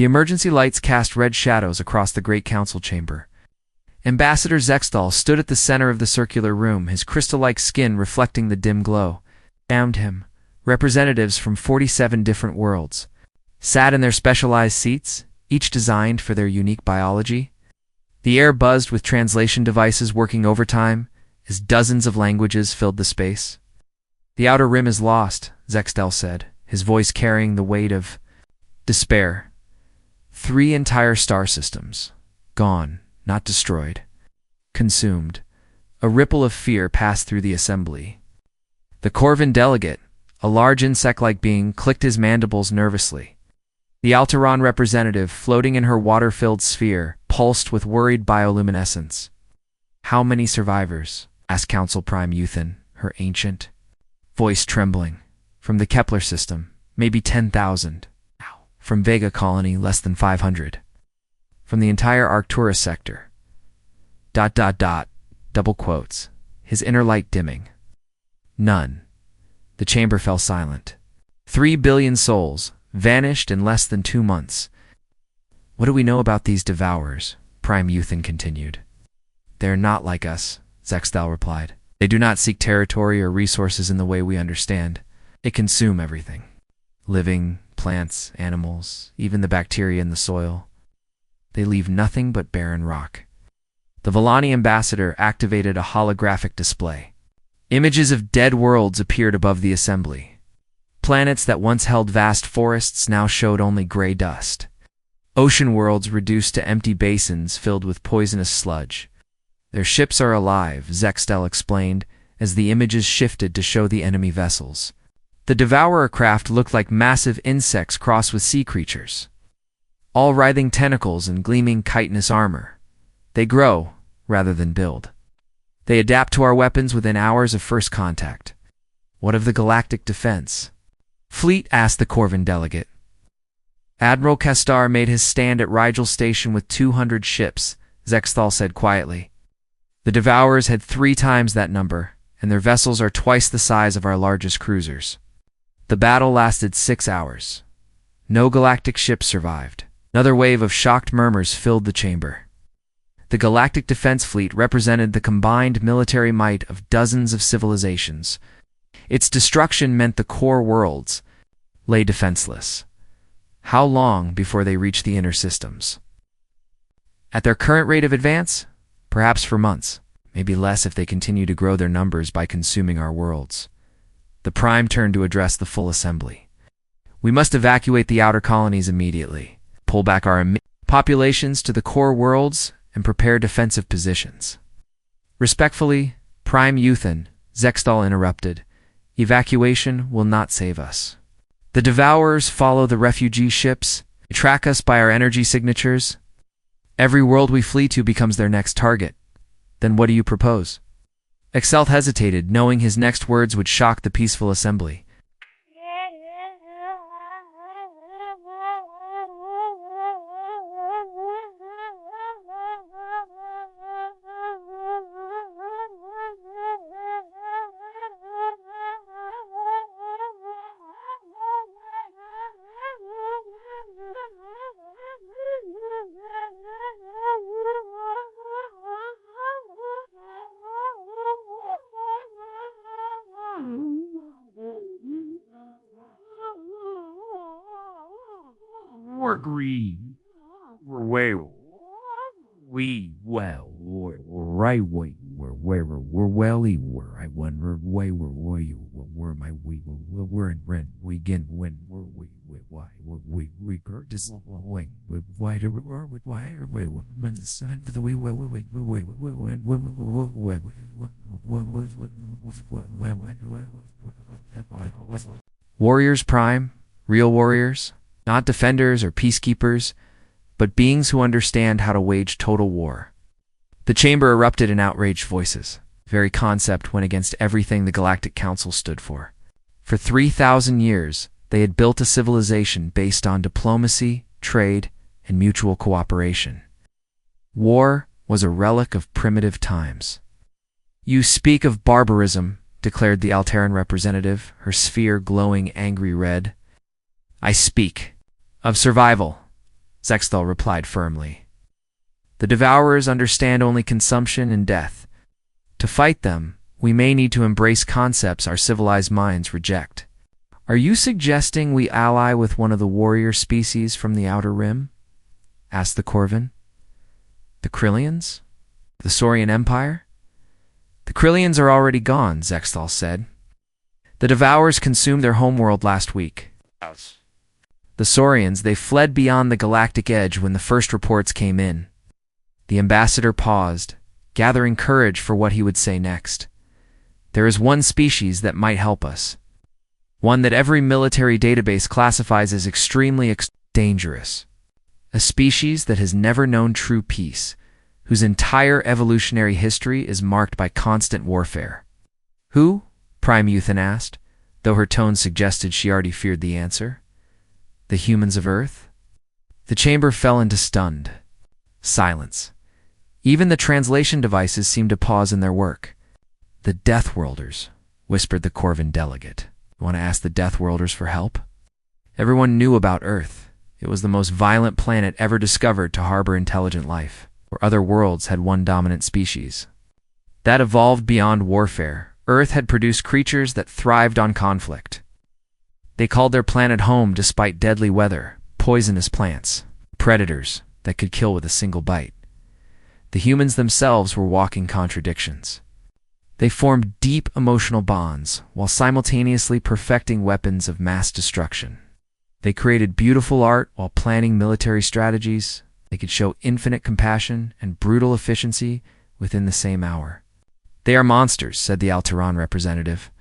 The emergency lights cast red shadows across the great council chamber. Ambassador Zextal stood at the center of the circular room, his crystal-like skin reflecting the dim glow. Around him, representatives from 47 different worlds sat in their specialized seats, each designed for their unique biology. The air buzzed with translation devices working overtime as dozens of languages filled the space. "The outer rim is lost," Zextal said, his voice carrying the weight of despair. 3 entire star systems. Gone, not destroyed. Consumed. A ripple of fear passed through the assembly. The Corvin delegate, a large insect-like being, clicked his mandibles nervously. The Alteron representative, floating in her water-filled sphere, pulsed with worried bioluminescence. "How many survivors?" asked Council Prime Euthan, her ancient voice trembling. "From the Kepler system, maybe 10,000. From Vega Colony, less than 500. From the entire Arcturus sector. ... double quotes, his inner light dimming. None. The chamber fell silent. 3 billion souls, vanished in less than 2 months. "What do we know about these devourers?" Prime Euthan continued. "They are not like us," Zextal replied. "They do not seek territory or resources in the way we understand. They consume everything. Living, plants, animals, even the bacteria in the soil. They leave nothing but barren rock." The Villani ambassador activated a holographic display. Images of dead worlds appeared above the assembly. Planets that once held vast forests now showed only gray dust. Ocean worlds reduced to empty basins filled with poisonous sludge. "Their ships are alive," Zextal explained, as the images shifted to show the enemy vessels. The Devourer craft looked like massive insects crossed with sea creatures, all writhing tentacles and gleaming chitinous armor. They grow, rather than build. They adapt to our weapons within hours of first contact. "What of the galactic defense fleet?" asked the Corvin delegate. "Admiral Castar made his stand at Rigel Station with 200 ships," Zextal said quietly. "The Devourers had 3 times that number, and their vessels are twice the size of our largest cruisers." The battle lasted 6 hours. No galactic ships survived. Another wave of shocked murmurs filled the chamber. The Galactic Defense Fleet represented the combined military might of dozens of civilizations. Its destruction meant the core worlds lay defenseless. How long before they reached the inner systems? At their current rate of advance? Perhaps for months, maybe less if they continue to grow their numbers by consuming our worlds. The Prime turned to address the full assembly. "We must evacuate the outer colonies immediately, pull back our populations to the core worlds, and prepare defensive positions." "Respectfully, Prime Euthan," Zextal interrupted, "evacuation will not save us. The Devourers follow the refugee ships, they track us by our energy signatures. Every world we flee to becomes their next target. Then what do you propose?" Exalt hesitated, knowing his next words would shock the peaceful assembly. We're green. We're well. We're right way. We're welly. We're I wonder way. We're my we're in rent. We get when why we go this way. Why do why are we when the sign for the way Warriors Prime, real warriors, not defenders or peacekeepers, but beings who understand how to wage total war. The chamber erupted in outraged voices. The very concept went against everything the Galactic Council stood for. For 3,000 years, they had built a civilization based on diplomacy, trade, and mutual cooperation. War was a relic of primitive times. "You speak of barbarism," declared the Alteran representative, her sphere glowing angry red. "I speak of survival. Zexthal replied firmly. The Devourers understand only consumption and death. To fight them, we may need to embrace concepts our civilized minds reject. Are you suggesting we ally with one of the warrior species from the Outer Rim? Asked the Corvin. The Krillians? The Saurian Empire? The Krillians are already gone, Zexthal said. The Devourers consumed their homeworld last week. The Saurians, they fled beyond the galactic edge when the first reports came in. The ambassador paused, gathering courage for what he would say next. There is one species that might help us. One that every military database classifies as extremely dangerous. A species that has never known true peace, whose entire evolutionary history is marked by constant warfare. Who? Prime Euthan asked, though her tone suggested she already feared the answer. The humans of Earth? The chamber fell into stunned silence. Even the translation devices seemed to pause in their work. The Deathworlders, whispered the Corvin delegate. You want to ask the Deathworlders for help? Everyone knew about Earth. It was the most violent planet ever discovered to harbor intelligent life, where other worlds had one dominant species. That evolved beyond warfare. Earth had produced creatures that thrived on conflict. They called their planet home despite deadly weather, poisonous plants, predators that could kill with a single bite. The humans themselves were walking contradictions. They formed deep emotional bonds while simultaneously perfecting weapons of mass destruction. They created beautiful art while planning military strategies. They could show infinite compassion and brutal efficiency within the same hour. They are monsters, said the Alteran representative.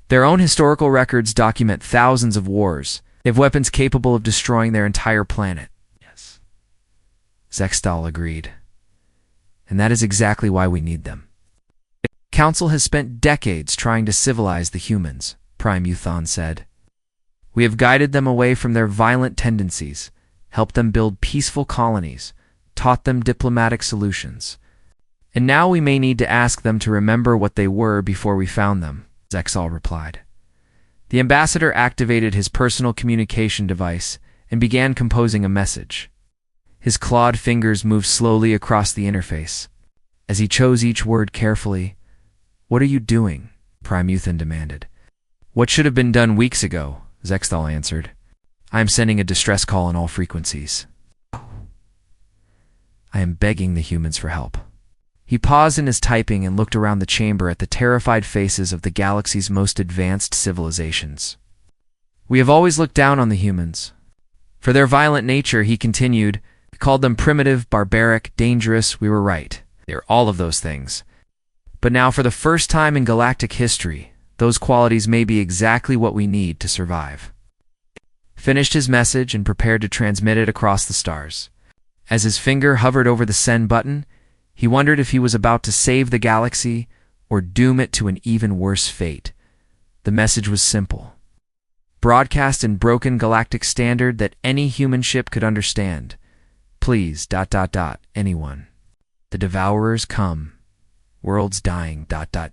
Their own historical records document thousands of wars. They have weapons capable of destroying their entire planet. Yes. Zexthal agreed. And that is exactly why we need them. The Council has spent decades trying to civilize the humans, Prime Euthan said. We have guided them away from their violent tendencies, helped them build peaceful colonies, taught them diplomatic solutions. And now we may need to ask them to remember what they were before we found them, Zexthal replied. The ambassador activated his personal communication device and began composing a message. His clawed fingers moved slowly across the interface. As he chose each word carefully, "What are you doing?" Prime Euthan demanded. "What should have been done weeks ago," Zexthal answered. "I am sending a distress call on all frequencies. I am begging the humans for help." He paused in his typing and looked around the chamber at the terrified faces of the galaxy's most advanced civilizations. "We have always looked down on the humans. For their violent nature," he continued, "we called them primitive, barbaric, dangerous. We were right. They are all of those things. But now, for the first time in galactic history, those qualities may be exactly what we need to survive." Finished his message and prepared to transmit it across the stars. As his finger hovered over the send button, he wondered if he was about to save the galaxy or doom it to an even worse fate. The message was simple. Broadcast in broken galactic standard that any human ship could understand. Please, ... anyone. The Devourers come. World's dying, ...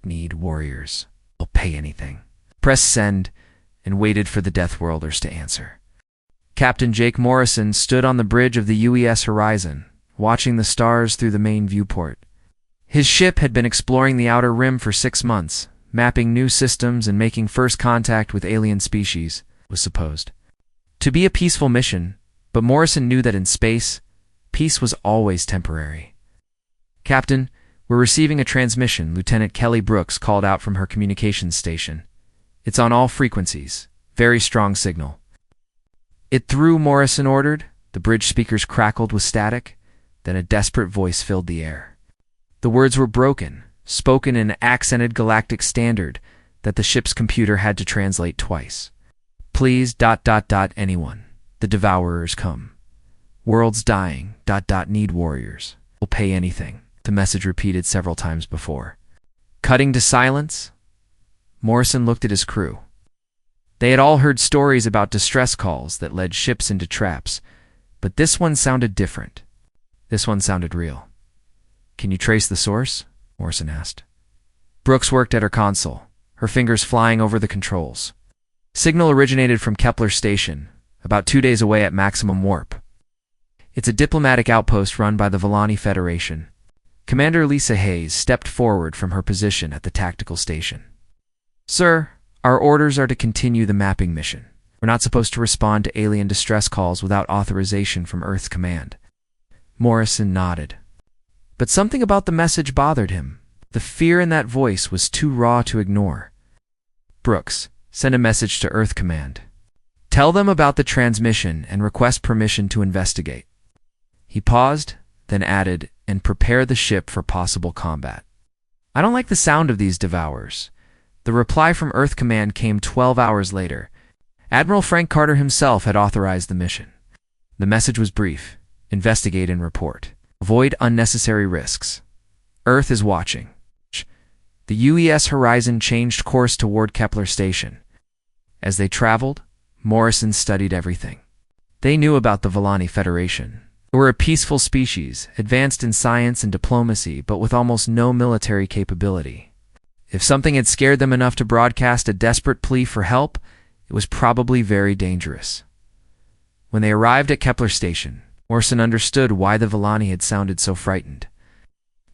need warriors. I'll pay anything. Press send and waited for the Deathworlders to answer. Captain Jake Morrison stood on the bridge of the UES horizon, watching the stars through the main viewport. His ship had been exploring the Outer Rim for 6 months, mapping new systems and making first contact with alien species, was supposed to be a peaceful mission, but Morrison knew that in space, peace was always temporary. "Captain, we're receiving a transmission," Lieutenant Kelly Brooks called out from her communications station. "It's on all frequencies. Very strong signal." "It through," Morrison ordered. The bridge speakers crackled with static. Then a desperate voice filled the air. The words were broken, spoken in an accented galactic standard that the ship's computer had to translate twice. "Please, ... anyone. The Devourers come. World's dying, ... need warriors. Will pay anything," the message repeated several times before. Cutting to silence, Morrison looked at his crew. They had all heard stories about distress calls that led ships into traps, but this one sounded different. This one sounded real. "Can you trace the source?" Morrison asked. Brooks worked at her console, her fingers flying over the controls. Signal originated from Kepler Station, about 2 days away at maximum warp. It's a diplomatic outpost run by the Volani Federation. Commander Lisa Hayes stepped forward from her position at the tactical station. Sir, our orders are to continue the mapping mission. We're not supposed to respond to alien distress calls without authorization from Earth's command. Morrison nodded. But something about the message bothered him. The fear in that voice was too raw to ignore. Brooks, send a message to Earth Command. Tell them about the transmission and request permission to investigate. He paused, then added, and prepare the ship for possible combat. I don't like the sound of these devourers. The reply from Earth Command came 12 hours later. Admiral Frank Carter himself had authorized the mission. The message was brief. Investigate and report. Avoid unnecessary risks. Earth is watching. The UES Horizon changed course toward Kepler Station. As they traveled, Morrison studied everything. They knew about the Volani Federation. They were a peaceful species, advanced in science and diplomacy, but with almost no military capability. If something had scared them enough to broadcast a desperate plea for help, it was probably very dangerous. When they arrived at Kepler Station, Morrison understood why the Volani had sounded so frightened.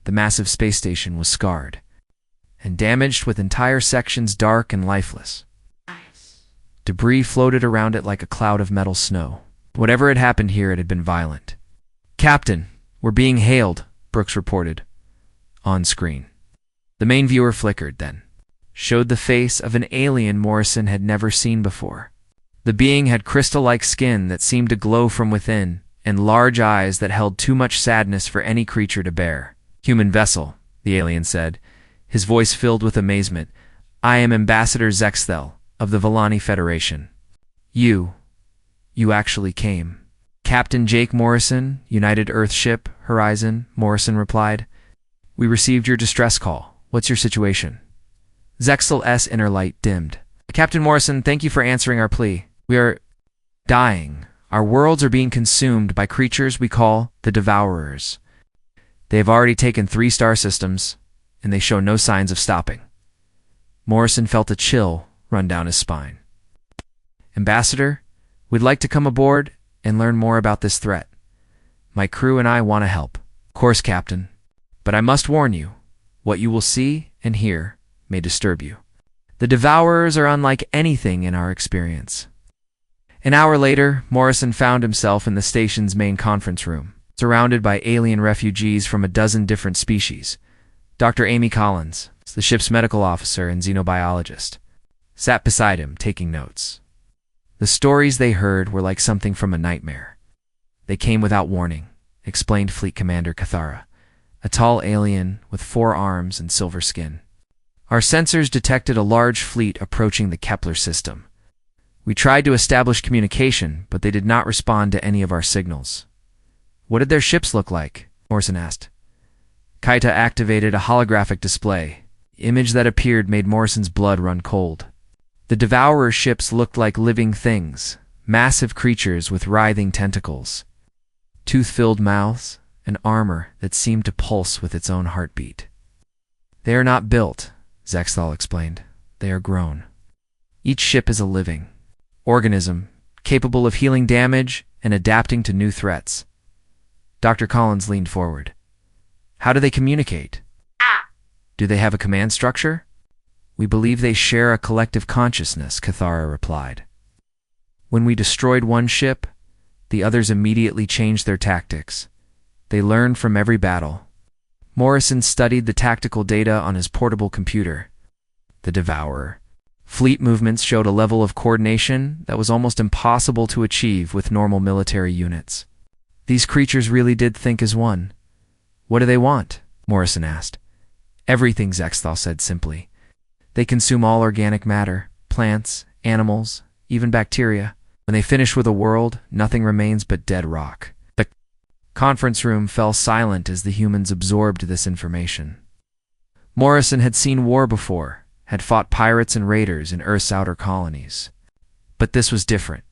The massive space station was scarred and damaged, with entire sections dark and lifeless. Debris floated around it like a cloud of metal snow. Whatever had happened here, it had been violent. Captain, we're being hailed, Brooks reported. On screen. The main viewer flickered, then showed the face of an alien Morrison had never seen before. The being had crystal-like skin that seemed to glow from within, and large eyes that held too much sadness for any creature to bear. Human vessel, the alien said, his voice filled with amazement. I am Ambassador Zexthel of the Volani Federation. You actually came. Captain Jake Morrison, United Earth Ship, Horizon, Morrison replied. We received your distress call. What's your situation? Zexthel's inner light dimmed. Captain Morrison, thank you for answering our plea. We are dying. Our worlds are being consumed by creatures we call the Devourers. They have already taken 3 star systems, and they show no signs of stopping. Morrison felt a chill run down his spine. Ambassador, we'd like to come aboard and learn more about this threat. My crew and I want to help. Of course, Captain. But I must warn you, what you will see and hear may disturb you. The Devourers are unlike anything in our experience. An hour later, Morrison found himself in the station's main conference room, surrounded by alien refugees from a dozen different species. Dr. Amy Collins, the ship's medical officer and xenobiologist, sat beside him, taking notes. The stories they heard were like something from a nightmare. They came without warning, explained Fleet Commander Cathara, a tall alien with 4 arms and silver skin. Our sensors detected a large fleet approaching the Kepler system. We tried to establish communication, but they did not respond to any of our signals. What did their ships look like? Morrison asked. Kaita activated a holographic display. The image that appeared made Morrison's blood run cold. The Devourer ships looked like living things, massive creatures with writhing tentacles, tooth-filled mouths, and armor that seemed to pulse with its own heartbeat. They are not built, Zexthal explained. They are grown. Each ship is a living organism, capable of healing damage and adapting to new threats. Dr. Collins leaned forward. How do they communicate? Do they have a command structure? We believe they share a collective consciousness, Cathara replied. When we destroyed one ship, the others immediately changed their tactics. They learned from every battle. Morrison studied the tactical data on his portable computer. The Devourer. Fleet movements showed a level of coordination that was almost impossible to achieve with normal military units. These creatures really did think as one. What do they want? Morrison asked. Everything, Zexthal said simply. They consume all organic matter, plants, animals, even bacteria. When they finish with a world, nothing remains but dead rock. The conference room fell silent as the humans absorbed this information. Morrison had seen war before, had fought pirates and raiders in Earth's outer colonies. But this was different.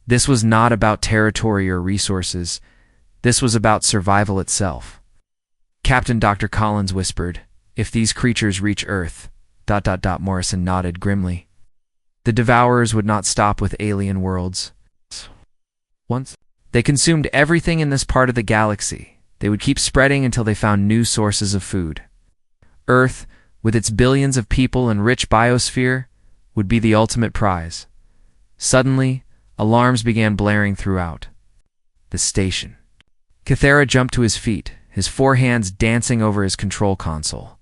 This was not about territory or resources. This was about survival itself. Captain Dr. Collins whispered, if these creatures reach Earth... Morrison nodded grimly. The Devourers would not stop with alien worlds. Once They consumed everything in this part of the galaxy. They would keep spreading until they found new sources of food. Earth, with its billions of people and rich biosphere, would be the ultimate prize. Suddenly, alarms began blaring throughout the station. Kythera jumped to his feet, his four hands dancing over his control console.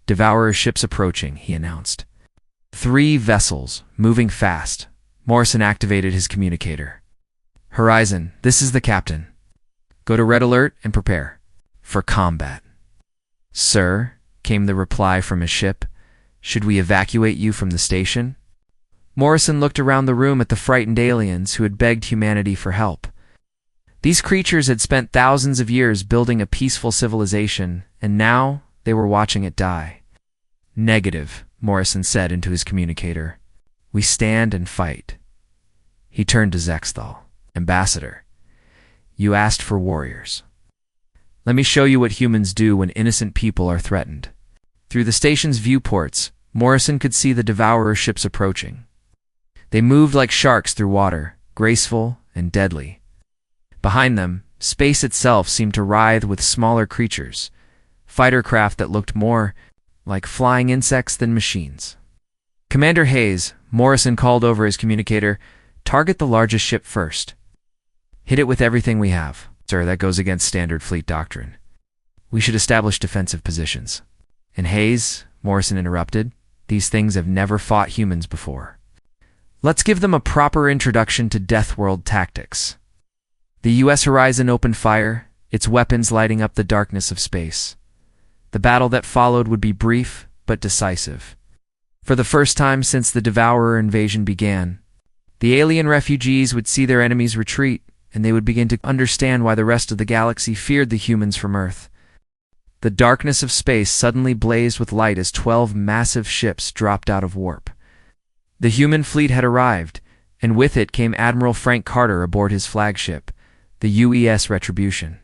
"Devourer ships approaching," he announced. 3 vessels, moving fast. Morrison activated his communicator. "Horizon, this is the captain. Go to red alert and prepare for combat." "Sir," came the reply from his ship, "should we evacuate you from the station?" Morrison looked around the room at the frightened aliens who had begged humanity for help. These creatures had spent thousands of years building a peaceful civilization, and now they were watching it die. "Negative," Morrison said into his communicator. "We stand and fight." He turned to Zexthal. "Ambassador, you asked for warriors. Let me show you what humans do when innocent people are threatened." Through the station's viewports, Morrison could see the Devourer ships approaching. They moved like sharks through water, graceful and deadly. Behind them, space itself seemed to writhe with smaller creatures, fighter craft that looked more like flying insects than machines. "Commander Hayes," Morrison called over his communicator, "target the largest ship first. Hit it with everything we have." "Sir, that goes against standard fleet doctrine. We should establish defensive positions." "And Hayes," Morrison interrupted, "these things have never fought humans before. Let's give them a proper introduction to Deathworld tactics." The U.S. Horizon opened fire, its weapons lighting up the darkness of space. The battle that followed would be brief but decisive. For the first time since the Devourer invasion began, the alien refugees would see their enemies retreat, and they would begin to understand why the rest of the galaxy feared the humans from Earth. The darkness of space suddenly blazed with light as 12 massive ships dropped out of warp. The human fleet had arrived, and with it came Admiral Frank Carter aboard his flagship, the UES Retribution.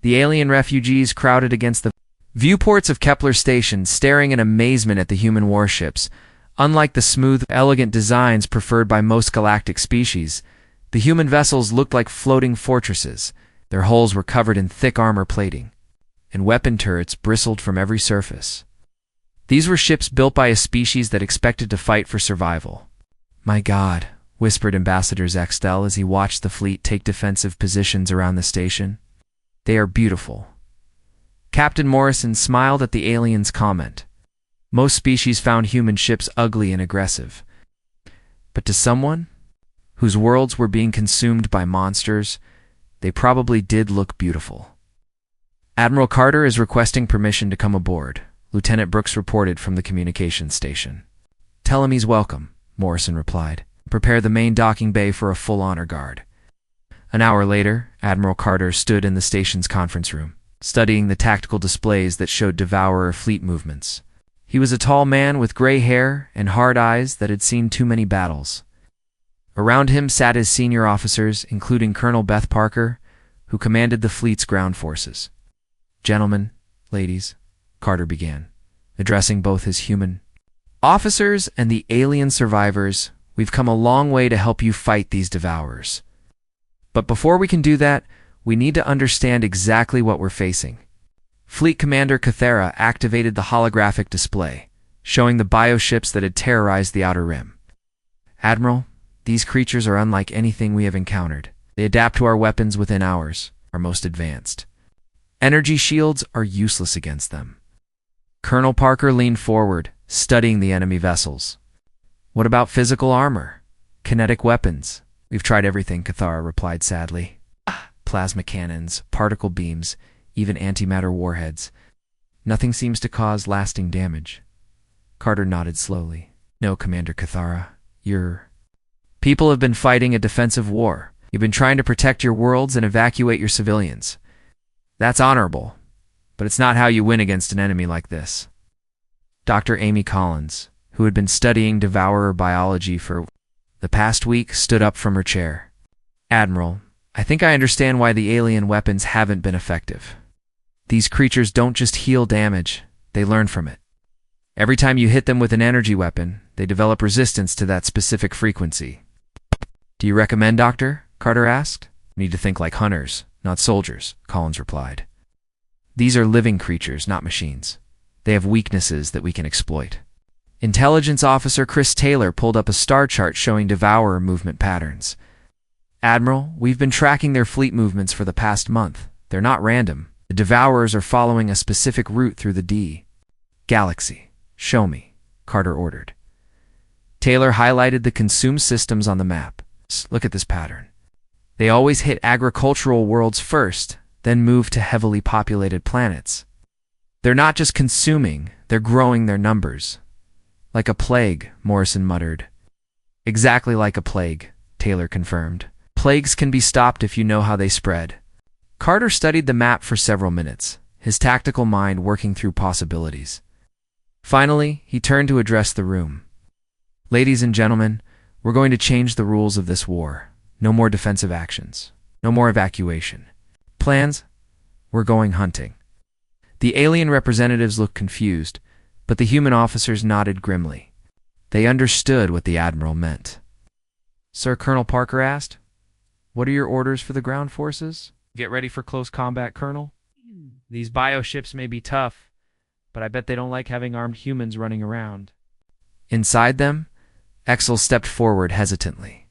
The alien refugees crowded against the viewports of Kepler Station, staring in amazement at the human warships. Unlike the smooth, elegant designs preferred by most galactic species, the human vessels looked like floating fortresses. Their hulls were covered in thick armor plating, and weapon turrets bristled from every surface. These were ships built by a species that expected to fight for survival. "My God," whispered Ambassador Zextel as he watched the fleet take defensive positions around the station. "They are beautiful." Captain Morrison smiled at the alien's comment. Most species found human ships ugly and aggressive. But to someone whose worlds were being consumed by monsters, they probably did look beautiful. "Admiral Carter is requesting permission to come aboard," Lieutenant Brooks reported from the communications station. "Tell him he's welcome," Morrison replied. "Prepare the main docking bay for a full honor guard." An hour later, Admiral Carter stood in the station's conference room, studying the tactical displays that showed Devourer fleet movements. He was a tall man with gray hair and hard eyes that had seen too many battles. Around him sat his senior officers, including Colonel Beth Parker, who commanded the fleet's ground forces. "Gentlemen, ladies," Carter began, addressing both his human officers and the alien survivors, "we've come a long way to help you fight these Devourers. But before we can do that, we need to understand exactly what we're facing." Fleet Commander Kythera activated the holographic display, showing the bioships that had terrorized the Outer Rim. "Admiral, these creatures are unlike anything we have encountered. They adapt to our weapons within hours, our most advanced. Energy shields are useless against them." Colonel Parker leaned forward, studying the enemy vessels. "What about physical armor? Kinetic weapons?" "We've tried everything," Kythera replied sadly. "Plasma cannons, particle beams, even antimatter warheads. Nothing seems to cause lasting damage." Carter nodded slowly. "No, Commander Kythera, your people have been fighting a defensive war. You've been trying to protect your worlds and evacuate your civilians. That's honorable, but it's not how you win against an enemy like this." Dr. Amy Collins, who had been studying Devourer biology for the past week, stood up from her chair. "Admiral, I think I understand why the alien weapons haven't been effective. These creatures don't just heal damage, they learn from it. Every time you hit them with an energy weapon, they develop resistance to that specific frequency. Do you recommend, Doctor? Carter asked. We need to think like hunters, not soldiers, Collins replied. These are living creatures, not machines. They have weaknesses that we can exploit. Intelligence Officer Chris Taylor pulled up a star chart showing Devourer movement patterns. Admiral, we've been tracking their fleet movements for the past month. They're not random. The Devourers are following a specific route through the Galaxy. Show me, Carter ordered. Taylor highlighted the consumed systems on the map. Look at this pattern. They always hit agricultural worlds first, then move to heavily populated planets. They're not just consuming, they're growing their numbers. Like a plague, Morrison muttered. Exactly like a plague, Taylor confirmed. Plagues can be stopped if you know how they spread. Carter studied the map for several minutes, his tactical mind working through possibilities. Finally, he turned to address the room. Ladies and gentlemen, we're going to change the rules of this war. No more defensive actions. No more evacuation. Plans? We're going hunting. The alien representatives looked confused, but the human officers nodded grimly. They understood what the Admiral meant. Sir, Colonel Parker asked, what are your orders for the ground forces? Get ready for close combat, Colonel. These bioships may be tough, but I bet they don't like having armed humans running around. Inside them, Exel stepped forward hesitantly.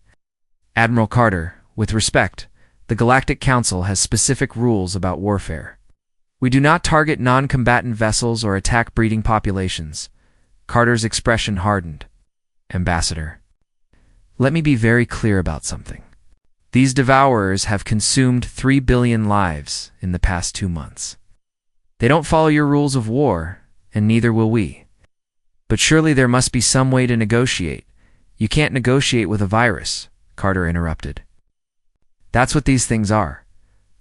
Admiral Carter, with respect, the Galactic Council has specific rules about warfare. We do not target non-combatant vessels or attack breeding populations. Carter's expression hardened. Ambassador, let me be very clear about something. These Devourers have consumed 3 billion lives in the past 2 months. They don't follow your rules of war, and neither will we. But surely there must be some way to negotiate. You can't negotiate with a virus, Carter interrupted. That's what these things are.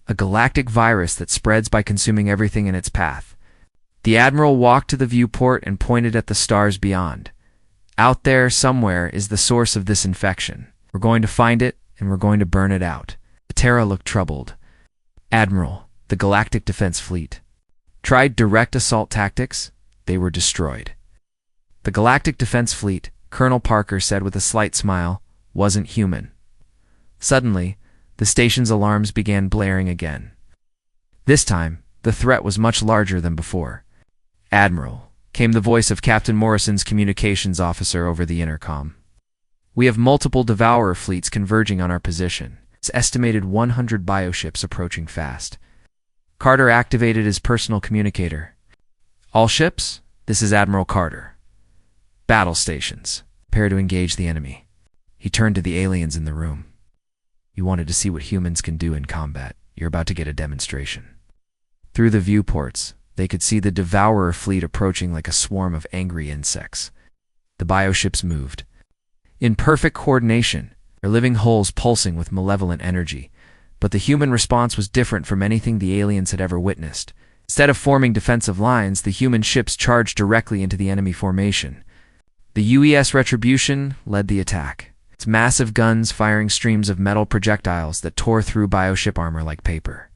A galactic virus that spreads by consuming everything in its path. The Admiral walked to the viewport and pointed at the stars beyond. Out there, somewhere, is the source of this infection. We're going to find it, and we're going to burn it out. Terra looked troubled. Admiral, the Galactic Defense Fleet tried direct assault tactics. They were destroyed. The Galactic Defense Fleet, Colonel Parker said with a slight smile, wasn't human. Suddenly, the station's alarms began blaring again. This time, the threat was much larger than before. Admiral, came the voice of Captain Morrison's communications officer over the intercom. We have multiple Devourer fleets converging on our position. It's estimated 100 bioships approaching fast. Carter activated his personal communicator. All ships, this is Admiral Carter. Battle stations, prepare to engage the enemy. He turned to the aliens in the room. You wanted to see what humans can do in combat. You're about to get a demonstration. Through the viewports, they could see the Devourer fleet approaching like a swarm of angry insects. The bioships moved. In perfect coordination, their living hulls pulsing with malevolent energy. But the human response was different from anything the aliens had ever witnessed. Instead of forming defensive lines, the human ships charged directly into the enemy formation. The UES Retribution led the attack, its massive guns firing streams of metal projectiles that tore through bioship armor like paper.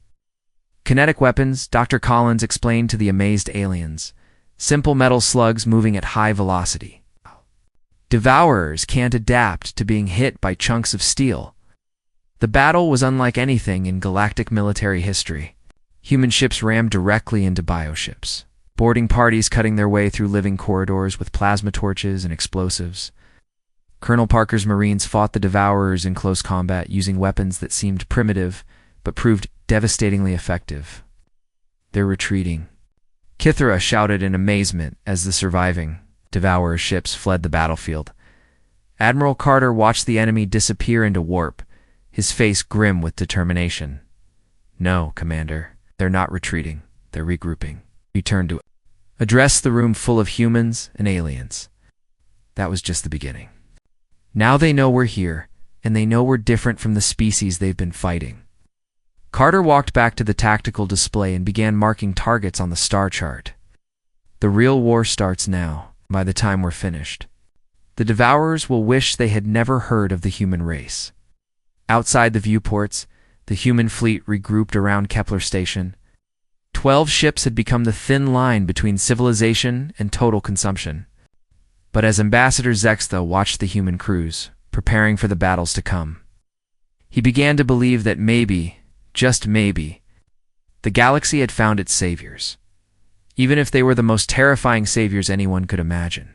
Kinetic weapons, Dr. Collins explained to the amazed aliens. Simple metal slugs moving at high velocity. Devourers can't adapt to being hit by chunks of steel. The battle was unlike anything in galactic military history. Human ships rammed directly into bioships, boarding parties cutting their way through living corridors with plasma torches and explosives. Colonel Parker's Marines fought the Devourers in close combat using weapons that seemed primitive but proved devastatingly effective. They're retreating. Kithara shouted in amazement as the surviving Devourer ships fled the battlefield. Admiral Carter watched the enemy disappear into warp, his face grim with determination. No, Commander, they're not retreating. They're regrouping. He turned to address the room full of humans and aliens. That was just the beginning. Now they know we're here, and they know we're different from the species they've been fighting. Carter walked back to the tactical display and began marking targets on the star chart. The real war starts now, by the time we're finished. The Devourers will wish they had never heard of the human race. Outside the viewports, the human fleet regrouped around Kepler Station. 12 ships had become the thin line between civilization and total consumption. But as Ambassador Zextha watched the human crews, preparing for the battles to come, He began to believe that maybe, just maybe, the galaxy had found its saviors, even if they were the most terrifying saviors anyone could imagine.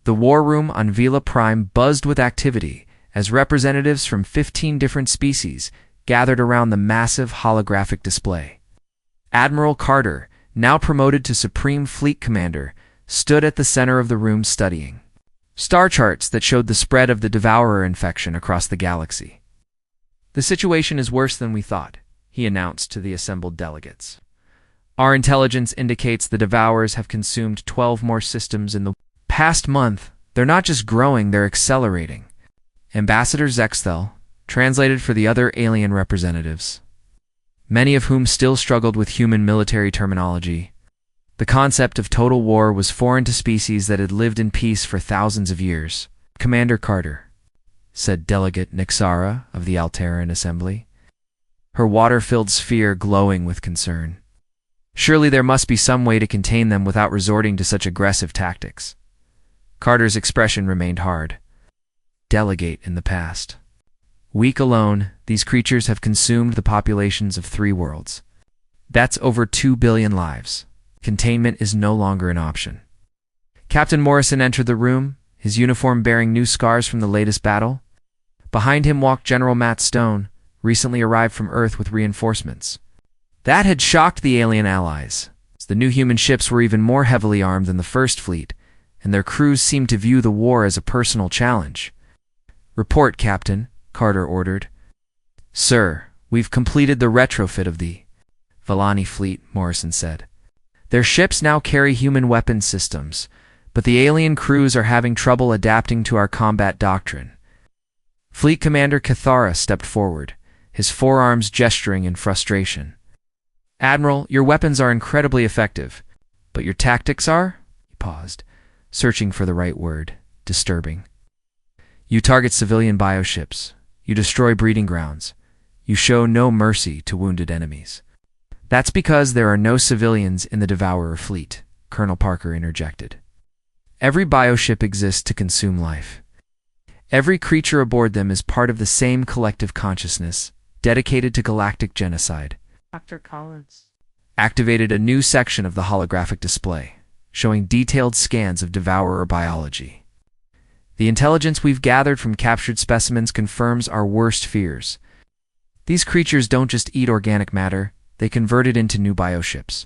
The war room on Vila Prime buzzed with activity as representatives from 15 different species gathered around the massive holographic display. Admiral Carter, now promoted to Supreme Fleet Commander, stood at the center of the room studying star charts that showed the spread of the Devourer infection across the galaxy. "The situation is worse than we thought," he announced to the assembled delegates. "Our intelligence indicates the Devourers have consumed 12 more systems in the past month. They're not just growing, they're accelerating." Ambassador Zexthel translated for the other alien representatives, many of whom still struggled with human military terminology. The concept of total war was foreign to species that had lived in peace for thousands of years. "Commander Carter," said Delegate Nixara of the Alteran Assembly, her water-filled sphere glowing with concern. "Surely there must be some way to contain them without resorting to such aggressive tactics." Carter's expression remained hard. "Delegate in the past. Week alone, these creatures have consumed the populations of 3 worlds. That's over 2 billion lives. Containment is no longer an option." Captain Morrison entered the room, his uniform bearing new scars from the latest battle. Behind him walked General Matt Stone, recently arrived from Earth with reinforcements. That had shocked the alien allies. The new human ships were even more heavily armed than the First Fleet, and their crews seemed to view the war as a personal challenge. "Report, Captain," Carter ordered. "Sir, we've completed the retrofit of the Valani fleet," Morrison said. "Their ships now carry human weapons systems, but the alien crews are having trouble adapting to our combat doctrine." Fleet Commander Cathara stepped forward, his forearms gesturing in frustration. "Admiral, your weapons are incredibly effective, but your tactics are?" He paused, searching for the right word. "Disturbing. You target civilian bioships. You destroy breeding grounds. You show no mercy to wounded enemies." "That's because there are no civilians in the Devourer fleet," Colonel Parker interjected. "Every bioship exists to consume life. Every creature aboard them is part of the same collective consciousness, dedicated to galactic genocide." Dr. Collins activated a new section of the holographic display, showing detailed scans of Devourer biology. "The intelligence we've gathered from captured specimens confirms our worst fears. These creatures don't just eat organic matter, they convert it into new bioships.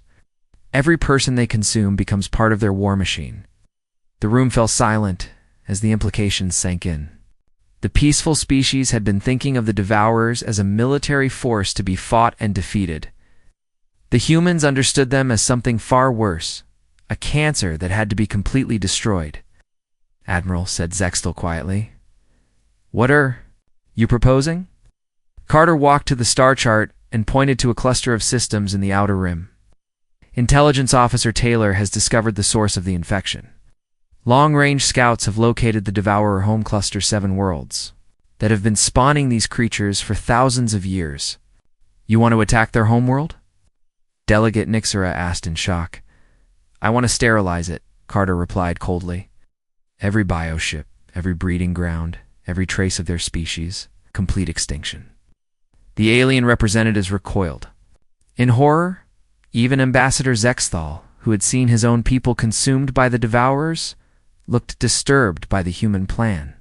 Every person they consume becomes part of their war machine." The room fell silent as the implications sank in. The peaceful species had been thinking of the Devourers as a military force to be fought and defeated. The humans understood them as something far worse, a cancer that had to be completely destroyed. "Admiral," said Zextel quietly, "what are you proposing?" Carter walked to the star chart and pointed to a cluster of systems in the outer rim. "Intelligence Officer Taylor has discovered the source of the infection. Long-range scouts have located the Devourer home cluster 7 worlds that have been spawning these creatures for thousands of years. You want to attack their homeworld?" Delegate Nixara asked in shock. "I want to sterilize it," Carter replied coldly. "Every bioship, every breeding ground, every trace of their species, complete extinction." The alien representatives recoiled. In horror, even Ambassador Zexthal, who had seen his own people consumed by the Devourers, looked disturbed by the human plan.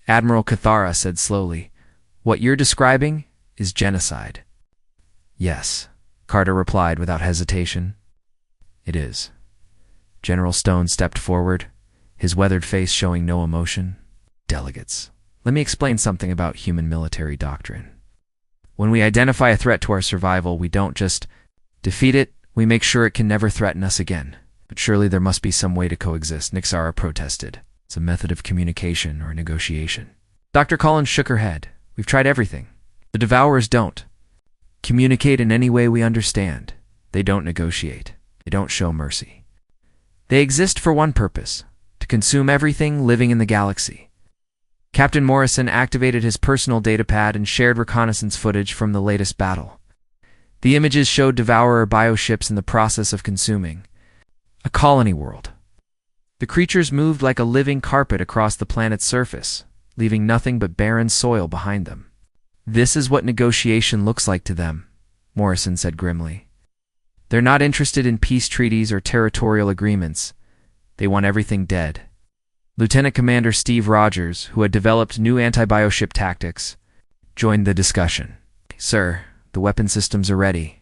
Admiral Cathara said slowly, "What you're describing is genocide." "Yes," Carter replied without hesitation. "It is." General Stone stepped forward, his weathered face showing no emotion. "Delegates, let me explain something about human military doctrine. When we identify a threat to our survival, we don't just defeat it, we make sure it can never threaten us again. But surely there must be some way to coexist," Nixara protested. "It's a method of communication or negotiation." Dr. Collins shook her head. "We've tried everything. The Devourers don't communicate in any way we understand. They don't negotiate. They don't show mercy. They exist for one purpose, to consume everything living in the galaxy." Captain Morrison activated his personal datapad and shared reconnaissance footage from the latest battle. The images showed Devourer bioships in the process of consuming a colony world. The creatures moved like a living carpet across the planet's surface, leaving nothing but barren soil behind them. This is what negotiation looks like to them, Morrison said grimly. They're not interested in peace treaties or territorial agreements. They want everything dead. Lieutenant Commander Steve Rogers, who had developed new anti-bioship tactics, joined the discussion. Sir, the weapon systems are ready.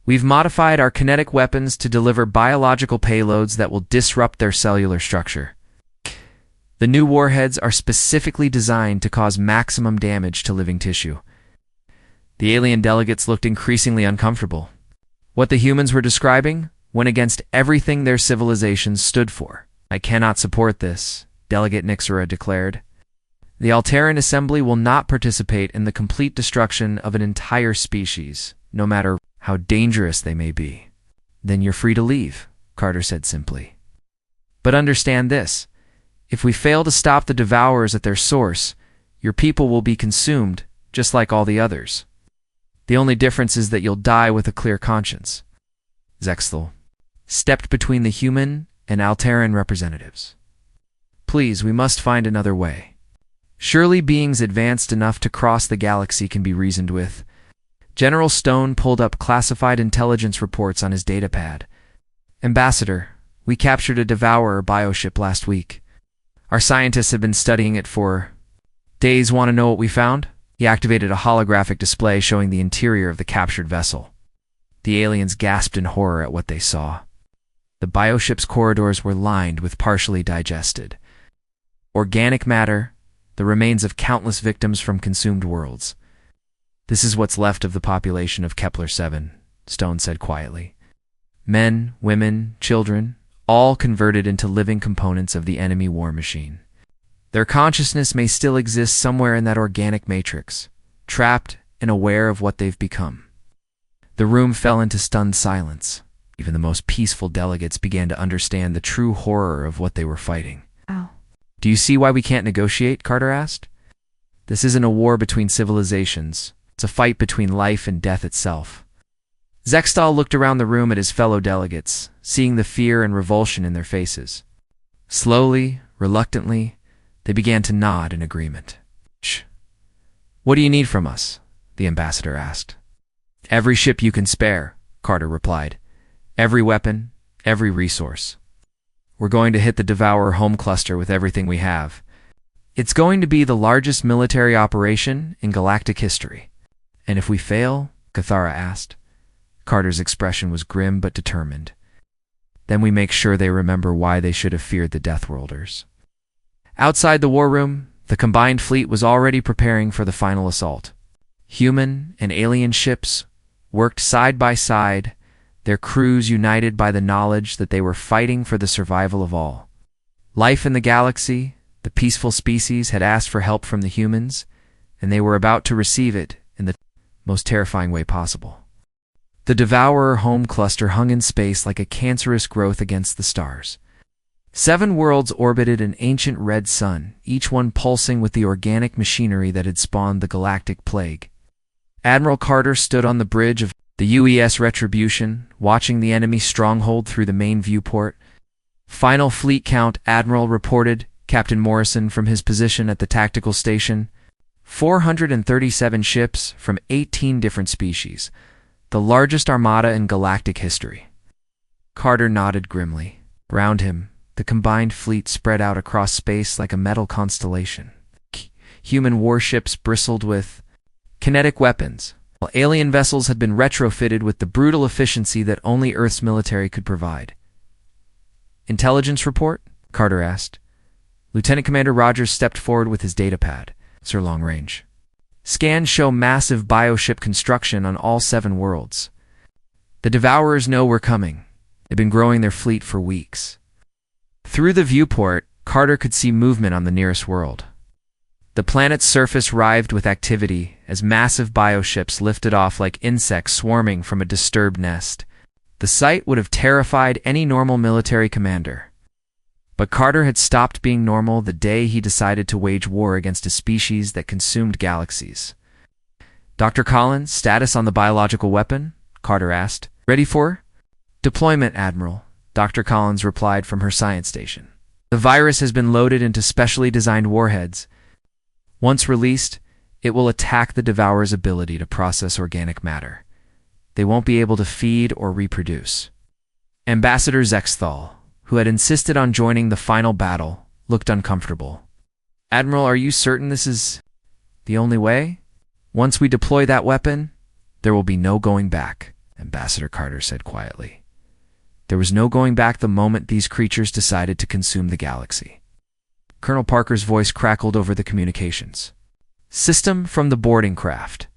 We've modified our kinetic weapons to deliver biological payloads that will disrupt their cellular structure. The new warheads are specifically designed to cause maximum damage to living tissue. The alien delegates looked increasingly uncomfortable. What the humans were describing went against everything their civilizations stood for. I cannot support this, Delegate Nixera declared. The Alteran Assembly will not participate in the complete destruction of an entire species, no matter how dangerous they may be. Then you're free to leave, Carter said simply. But understand this. If we fail to stop the Devourers at their source, your people will be consumed, just like all the others. The only difference is that you'll die with a clear conscience. Zexthal stepped between the human and Alteran representatives. Please, we must find another way. Surely beings advanced enough to cross the galaxy can be reasoned with. General Stone pulled up classified intelligence reports on his datapad. Ambassador, we captured a Devourer bioship last week. Our scientists have been studying it for days. Want to know what we found? He activated a holographic display showing the interior of the captured vessel. The aliens gasped in horror at what they saw. The bioship's corridors were lined with partially digested organic matter, the remains of countless victims from consumed worlds. This is what's left of the population of Kepler-7, Stone said quietly. Men, women, children, all converted into living components of the enemy war machine. Their consciousness may still exist somewhere in that organic matrix, trapped and aware of what they've become. The room fell into stunned silence. Even the most peaceful delegates began to understand the true horror of what they were fighting. Ow. Do you see why we can't negotiate? Carter asked. This isn't a war between civilizations. It's a fight between life and death itself. Zexthal looked around the room at his fellow delegates, seeing the fear and revulsion in their faces. Slowly, reluctantly, they began to nod in agreement. Shh. What do you need from us? The ambassador asked. Every ship you can spare, Carter replied. Every weapon, every resource. We're going to hit the Devourer home cluster with everything we have. It's going to be the largest military operation in galactic history. And if we fail? Cathara asked. Carter's expression was grim but determined. Then we make sure they remember why they should have feared the Deathworlders. Outside the war room, the combined fleet was already preparing for the final assault. Human and alien ships worked side by side, their crews united by the knowledge that they were fighting for the survival of all. Life in the galaxy, the peaceful species, had asked for help from the humans, and they were about to receive it in the most terrifying way possible. The Devourer home cluster hung in space like a cancerous growth against the stars. 7 worlds orbited an ancient red sun, each one pulsing with the organic machinery that had spawned the galactic plague. Admiral Carter stood on the bridge of the UES Retribution, watching the enemy stronghold through the main viewport. Final fleet count, Admiral reported Captain Morrison from his position at the tactical station. 437 ships from 18 different species, the largest armada in galactic history. Carter nodded grimly. Around him, the combined fleet spread out across space like a metal constellation. Human warships bristled with kinetic weapons, while alien vessels had been retrofitted with the brutal efficiency that only Earth's military could provide. Intelligence report? Carter asked. Lieutenant Commander Rogers stepped forward with his datapad. Sir, long range. Scans show massive bioship construction on all 7 worlds. The Devourers know we're coming. They've been growing their fleet for weeks. Through the viewport, Carter could see movement on the nearest world. The planet's surface writhed with activity as massive bioships lifted off like insects swarming from a disturbed nest. The sight would have terrified any normal military commander. But Carter had stopped being normal the day he decided to wage war against a species that consumed galaxies. Dr. Collins, status on the biological weapon? Carter asked. Ready for deployment, Admiral, Dr. Collins replied from her science station. The virus has been loaded into specially designed warheads. Once released, It will attack the Devourer's ability to process organic matter. They won't be able to feed or reproduce. Ambassador Zexthal, who had insisted on joining the final battle, looked uncomfortable. Admiral, are you certain this is the only way? Once we deploy that weapon, there will be no going back, Ambassador Carter said quietly. There was no going back the moment these creatures decided to consume the galaxy. Colonel Parker's voice crackled over the communications. System from the boarding craft.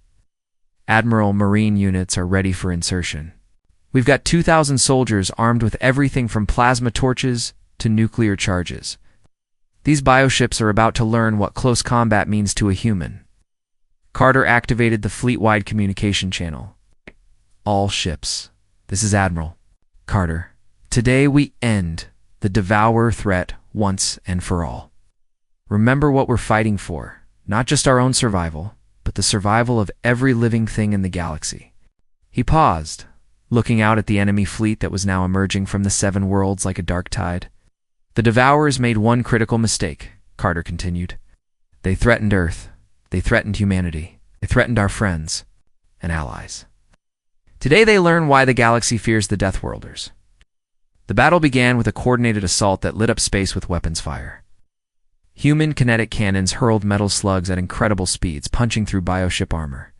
Admiral, Marine units are ready for insertion. We've got 2,000 soldiers armed with everything from plasma torches to nuclear charges. These bioships are about to learn what close combat means to a human. Carter activated the fleet-wide communication channel. All ships. This is Admiral Carter. Today we end the Devourer threat once and for all. Remember what we're fighting for, not just our own survival, but the survival of every living thing in the galaxy. He paused, looking out at the enemy fleet that was now emerging from the seven worlds like a dark tide. The Devourers made one critical mistake, Carter continued. They threatened Earth. They threatened humanity. They threatened our friends and allies. Today they learn why the galaxy fears the Deathworlders. The battle began with a coordinated assault that lit up space with weapons fire. Human kinetic cannons hurled metal slugs at incredible speeds, punching through bioship armor.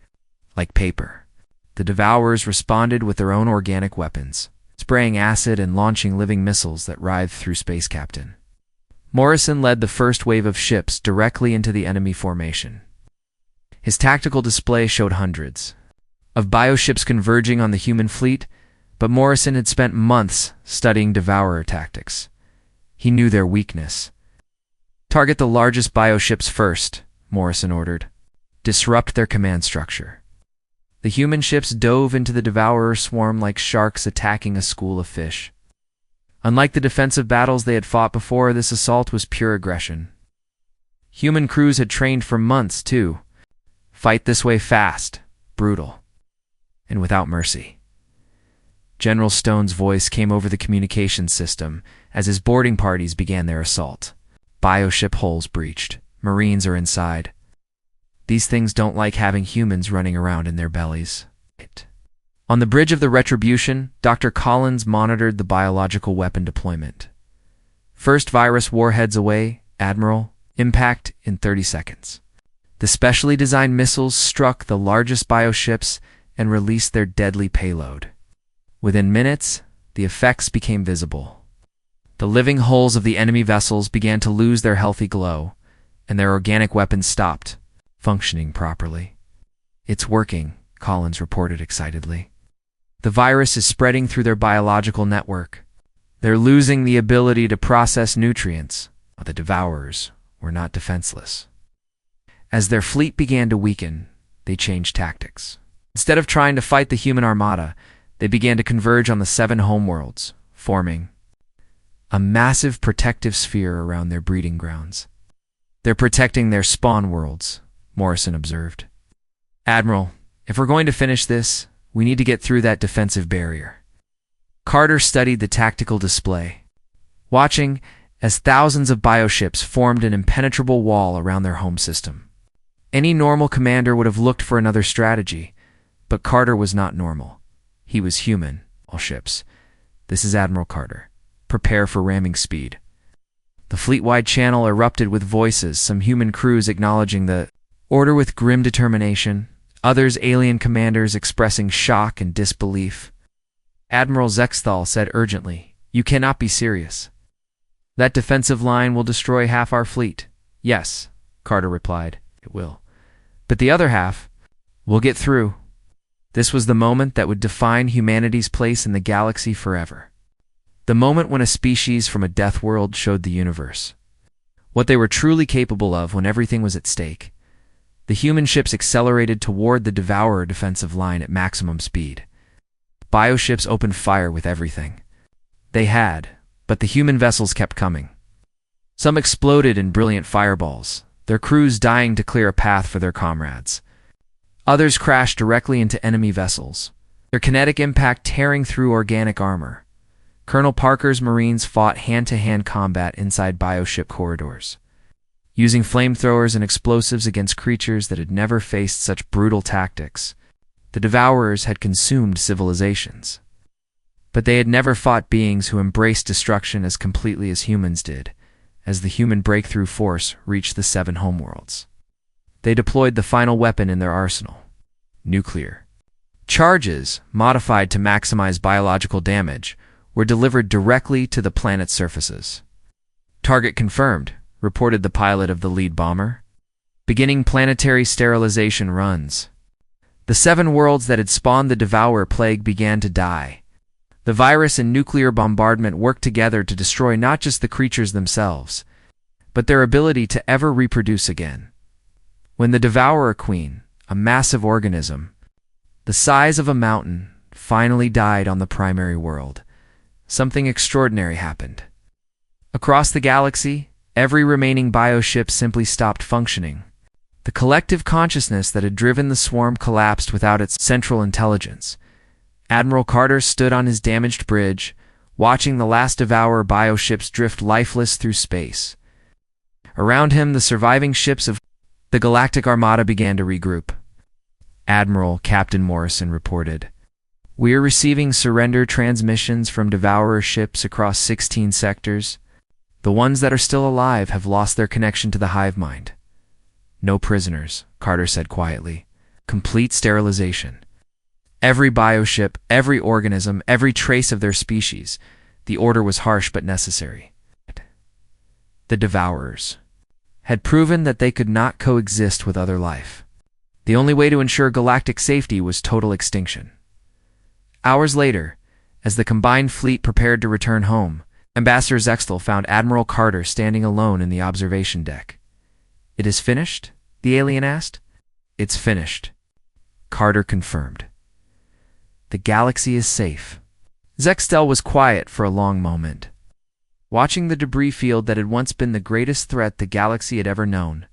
Like paper, the Devourers responded with their own organic weapons, spraying acid and launching living missiles that writhed through Space Captain. Morrison led the first wave of ships directly into the enemy formation. His tactical display showed hundreds of bioships converging on the human fleet, but Morrison had spent months studying Devourer tactics. He knew their weakness. Target the largest bioships first, Morrison ordered. Disrupt their command structure. The human ships dove into the Devourer swarm like sharks attacking a school of fish. Unlike the defensive battles they had fought before, this assault was pure aggression. Human crews had trained for months, too. Fight this way fast, brutal, and without mercy. General Stone's voice came over the communications system as his boarding parties began their assault. Bioship hulls breached. Marines are inside. These things don't like having humans running around in their bellies. On the bridge of the Retribution, Dr. Collins monitored the biological weapon deployment. First virus warheads away, Admiral. Impact in 30 seconds. The specially designed missiles struck the largest bioships and released their deadly payload. Within minutes, the effects became visible. The living hulls of the enemy vessels began to lose their healthy glow, and their organic weapons stopped functioning properly. It's working, Collins reported excitedly. The virus is spreading through their biological network. They're losing the ability to process nutrients. The Devourers were not defenseless. As their fleet began to weaken, they changed tactics. Instead of trying to fight the human armada, they began to converge on the 7 homeworlds, forming a massive protective sphere around their breeding grounds. They're protecting their spawn worlds, Morrison observed. Admiral, if we're going to finish this, we need to get through that defensive barrier. Carter studied the tactical display, watching as thousands of bioships formed an impenetrable wall around their home system. Any normal commander would have looked for another strategy, but Carter was not normal. He was human, all ships. This is Admiral Carter. Prepare for ramming speed. The fleet-wide channel erupted with voices, some human crews acknowledging the order with grim determination, others alien commanders expressing shock and disbelief. Admiral Zexthal said urgently, "You cannot be serious. That defensive line will destroy half our fleet." "Yes," Carter replied, "it will. But the other half, we'll get through." This was the moment that would define humanity's place in the galaxy forever. The moment when a species from a death world showed the universe what they were truly capable of when everything was at stake. The human ships accelerated toward the Devourer defensive line at maximum speed. Bioships opened fire with everything they had, but the human vessels kept coming. Some exploded in brilliant fireballs, their crews dying to clear a path for their comrades. Others crashed directly into enemy vessels, their kinetic impact tearing through organic armor. Colonel Parker's Marines fought hand-to-hand combat inside bioship corridors. using flamethrowers and explosives against creatures that had never faced such brutal tactics. The Devourers had consumed civilizations. But they had never fought beings who embraced destruction as completely as humans did, as the human breakthrough force reached the 7 homeworlds. They deployed the final weapon in their arsenal: nuclear. Charges, modified to maximize biological damage, were delivered directly to the planet's surfaces. "Target confirmed," reported the pilot of the lead bomber. "Beginning planetary sterilization runs." The 7 worlds that had spawned the Devourer plague began to die. The virus and nuclear bombardment worked together to destroy not just the creatures themselves, but their ability to ever reproduce again. When the Devourer Queen, a massive organism, the size of a mountain, finally died on the primary world, something extraordinary happened. Across the galaxy, every remaining bioship simply stopped functioning. The collective consciousness that had driven the swarm collapsed without its central intelligence. Admiral Carter stood on his damaged bridge, watching the last Devourer bioships drift lifeless through space. Around him, the surviving ships of the Galactic Armada began to regroup. "Admiral," Captain Morrison reported, "we are receiving surrender transmissions from Devourer ships across 16 sectors. The ones that are still alive have lost their connection to the hive mind." "No prisoners," Carter said quietly. "Complete sterilization. Every bioship, every organism, every trace of their species." The order was harsh but necessary. The Devourers had proven that they could not coexist with other life. The only way to ensure galactic safety was total extinction. Hours later, as the combined fleet prepared to return home, Ambassador Zextel found Admiral Carter standing alone in the observation deck. "It is finished?" the alien asked. "It's finished," Carter confirmed. "The galaxy is safe." Zextel was quiet for a long moment, watching the debris field that had once been the greatest threat the galaxy had ever known.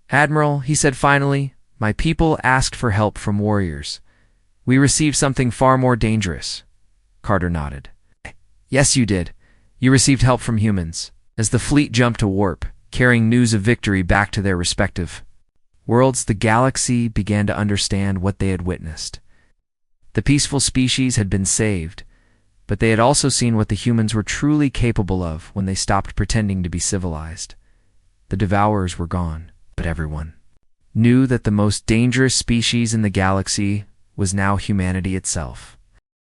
"Admiral," he said finally, "my people asked for help from warriors. We received something far more dangerous." Carter nodded. "Yes, you did. You received help from humans." As the fleet jumped to warp, carrying news of victory back to their respective worlds, the galaxy began to understand what they had witnessed. The peaceful species had been saved, but they had also seen what the humans were truly capable of when they stopped pretending to be civilized. The Devourers were gone, but everyone knew that the most dangerous species in the galaxy was now humanity itself.